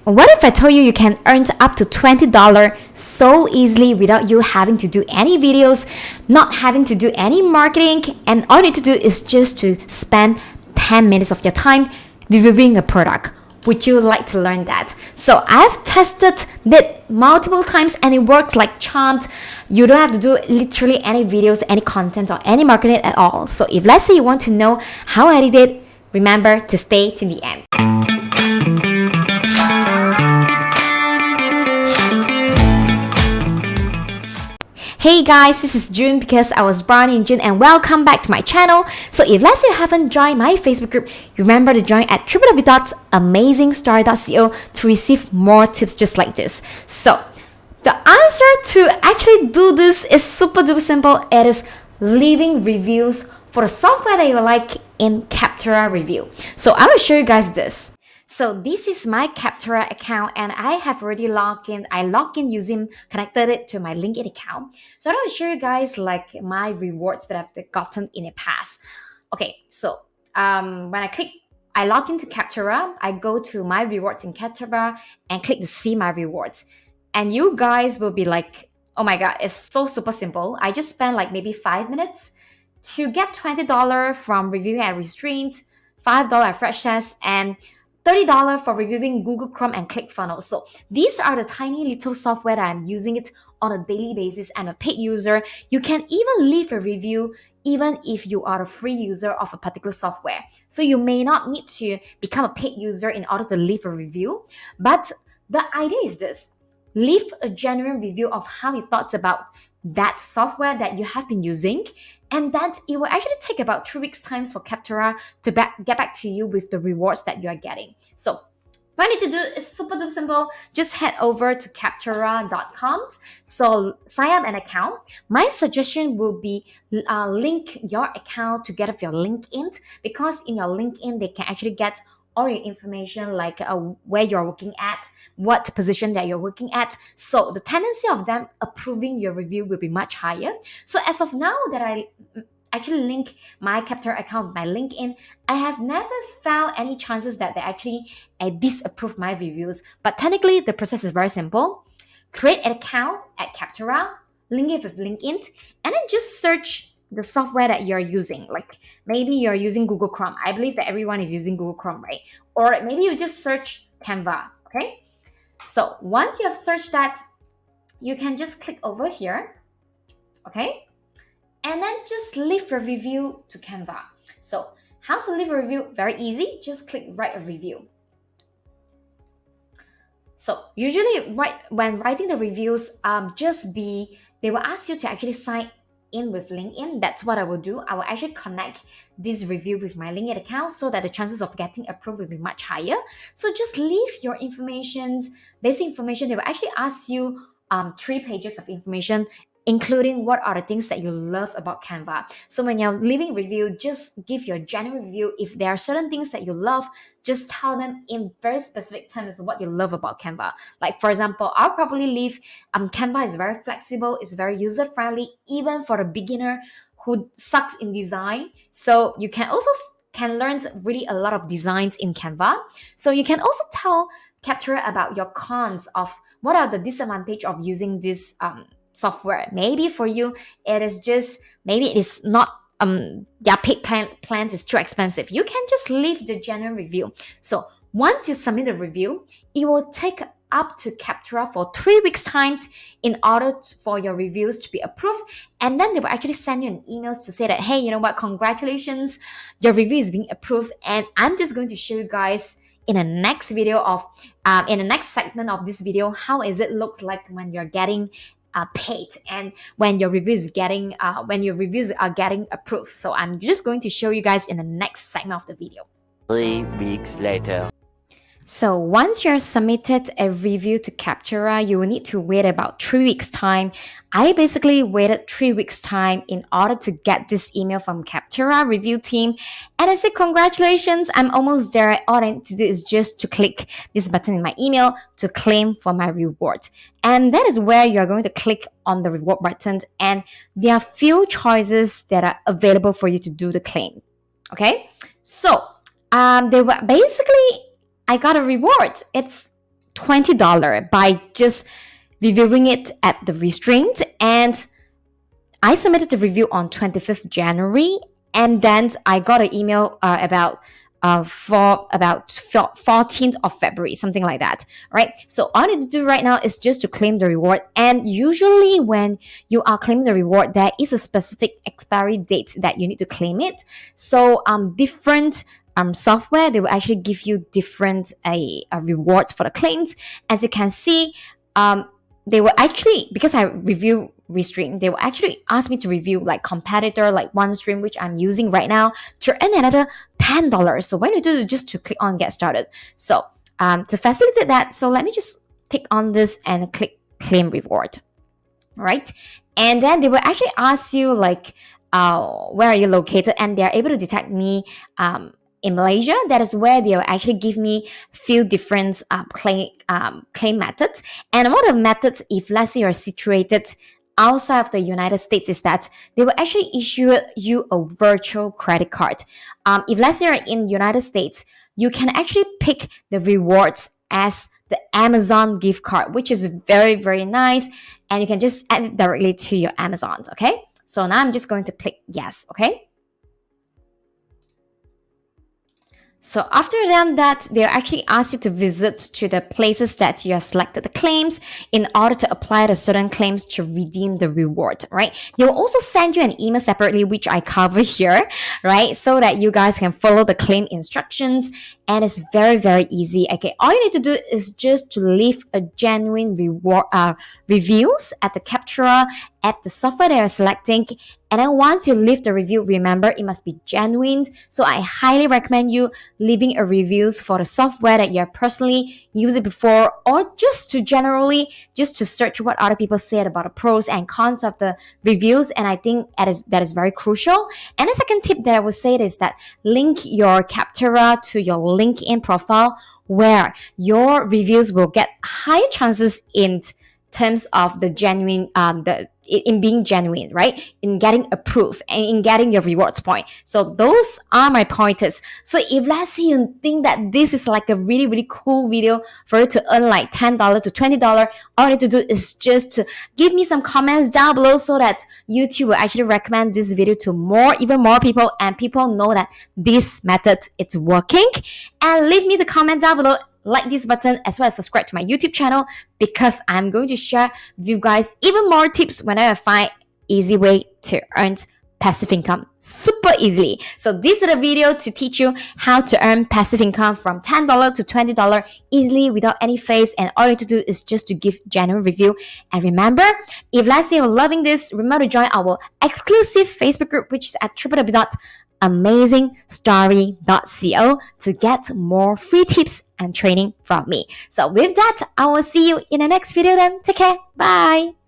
What if I told you you can earn up to $20 so easily without you having to do any videos, not having to do any marketing, and all you need to do is just to spend 10 minutes of your time reviewing a product? Would you like to learn that? So I've tested it multiple times and it works like charmed. You don't have to do literally any videos, any content, or any marketing at all. So if let's say you want to know how I did it, remember to stay to the end. Hey guys, this is June because I was born in June, and welcome back to my channel. So if let's say you haven't joined my Facebook group, remember to join at www.amazingstory.co to receive more tips just like this. So the answer to actually do this is super duper simple. It is leaving reviews for the software that you like in Capterra review. So I will show you guys this. So this is my Capterra account and I have already logged in. I logged in connected it to my LinkedIn account. So I want to show you guys like my rewards that I've gotten in the past. Okay, so when I log into Capterra, I go to my rewards in Capterra and click to see my rewards. And you guys will be like, oh my God, it's so super simple. I just spent like maybe 5 minutes to get $20 from reviewing at Restraint, $5 at Freshdesk, and $30 for reviewing Google Chrome and ClickFunnels. So these are the tiny little software that I'm using it on a daily basis, and a paid user. You can even leave a review even if you are a free user of a particular software. So you may not need to become a paid user in order to leave a review. But the idea is this: leave a genuine review of how you thought about that software that you have been using, and that it will actually take about 3 weeks time for Capterra to get back to you with the rewards that you are getting. So what you need to do is super duper simple. Just head over to capterra.com. So sign up an account. My suggestion will be link your account together with your LinkedIn, because in your LinkedIn they can actually get all your information, like where you're working at, what position that you're working at. So the tendency of them approving your review will be much higher. So as of now that I actually link my Capterra account with my LinkedIn, I have never found any chances that they actually disapprove my reviews. But technically the process is very simple. Create an account at Capterra, link it with LinkedIn, and then just search the software that you're using. Like maybe you're using Google Chrome. I believe that everyone is using Google Chrome, right? Or maybe you just search Canva, okay? So once you have searched that, you can just click over here, okay? And then just leave a review to Canva. So how to leave a review? Very easy. Just click write a review. So usually when writing the reviews, they will ask you to actually sign in with LinkedIn. That's what I will do. I will actually connect this review with my LinkedIn account so that the chances of getting approved will be much higher. So just leave your basic information. They will actually ask you 3 pages of information, including what are the things that you love about Canva. So when you're leaving review, just give your genuine review. If there are certain things that you love, just tell them in very specific terms what you love about Canva. Like for example, I'll probably leave Canva is very flexible, it's very user-friendly, even for a beginner who sucks in design. So you can learn really a lot of designs in Canva. So you can also tell Capterra about your cons of what are the disadvantages of using this software. Maybe for you it is not their paid plans is too expensive. You can just leave the general review. So once you submit a review, it will take up to Capterra for 3 weeks time in order for your reviews to be approved, and then they will actually send you an email to say that, hey, you know what, congratulations, your review is being approved. And I'm just going to show you guys in the next segment of this video how is it looks like when you're getting paid and when your reviews are getting approved. So I'm just going to show you guys in the next segment of the video. 3 weeks later. So once you're submitted a review to Capterra, you will need to wait about 3 weeks time. I basically waited 3 weeks time in order to get this email from Capterra review team. And I said, congratulations, I'm almost there. All I need to do is just to click this button in my email to claim for my reward. And that is where you're going to click on the reward button. And there are few choices that are available for you to do the claim. Okay, so they were basically, I got a reward. It's $20 by just reviewing it at the restraint. And I submitted the review on 25th January, and then I got an email for about 14th of February, something like that, right? So all you need to do right now is just to claim the reward. And usually when you are claiming the reward, there is a specific expiry date that you need to claim it. So different software, they will actually give you different a reward for the claims. As you can see, they will actually, because I review Restream, they will actually ask me to review like competitor, like OneStream, which I'm using right now, to earn another $10. So when you do, just to click on get started. So to facilitate that, so let me just click on this and click claim reward, right? And then they will actually ask you like, where are you located? And they're able to detect me in Malaysia. That is where they'll actually give me few different claim methods. And one of the methods, if let's say you're situated outside of the United States, is that they will actually issue you a virtual credit card. If let's say you're in United States, you can actually pick the rewards as the Amazon gift card, which is very, very nice. And you can just add it directly to your Amazon, okay? So now I'm just going to click yes, okay? So after that, they'll actually ask you to visit to the places that you have selected the claims in order to apply the certain claims to redeem the reward, right? They will also send you an email separately, which I cover here, right? So that you guys can follow the claim instructions, and it's very, very easy. Okay, all you need to do is just to leave a genuine reviews at the Capterra, at the software that you're selecting. And then once you leave the review, remember it must be genuine. So I highly recommend you leaving a reviews for the software that you have personally used it before, or just to generally just to search what other people said about the pros and cons of the reviews. And I think that is very crucial. And the second tip that I would say is that link your Capterra to your LinkedIn profile, where your reviews will get higher chances in terms of the genuine in being genuine, right? In getting approved and in getting your rewards point. So those are my pointers. So if let's say you think that this is like a really, really cool video for you to earn like $10 to $20, all you need to do is just to give me some comments down below so that YouTube will actually recommend this video to even more people, and people know that this method is working. And leave me the comment down below, like this button, as well as subscribe to my YouTube channel, because I'm going to share with you guys even more tips whenever I find easy way to earn passive income super easily. So this is a video to teach you how to earn passive income from $10 to $20 easily without any fees, and all you need to do is just to give genuine review. And remember, if let's say you're loving this, remember to join our exclusive Facebook group, which is at www.amazingstory.co to get more free tips and training from me. So with that, I will see you in the next video then. Take care. Bye.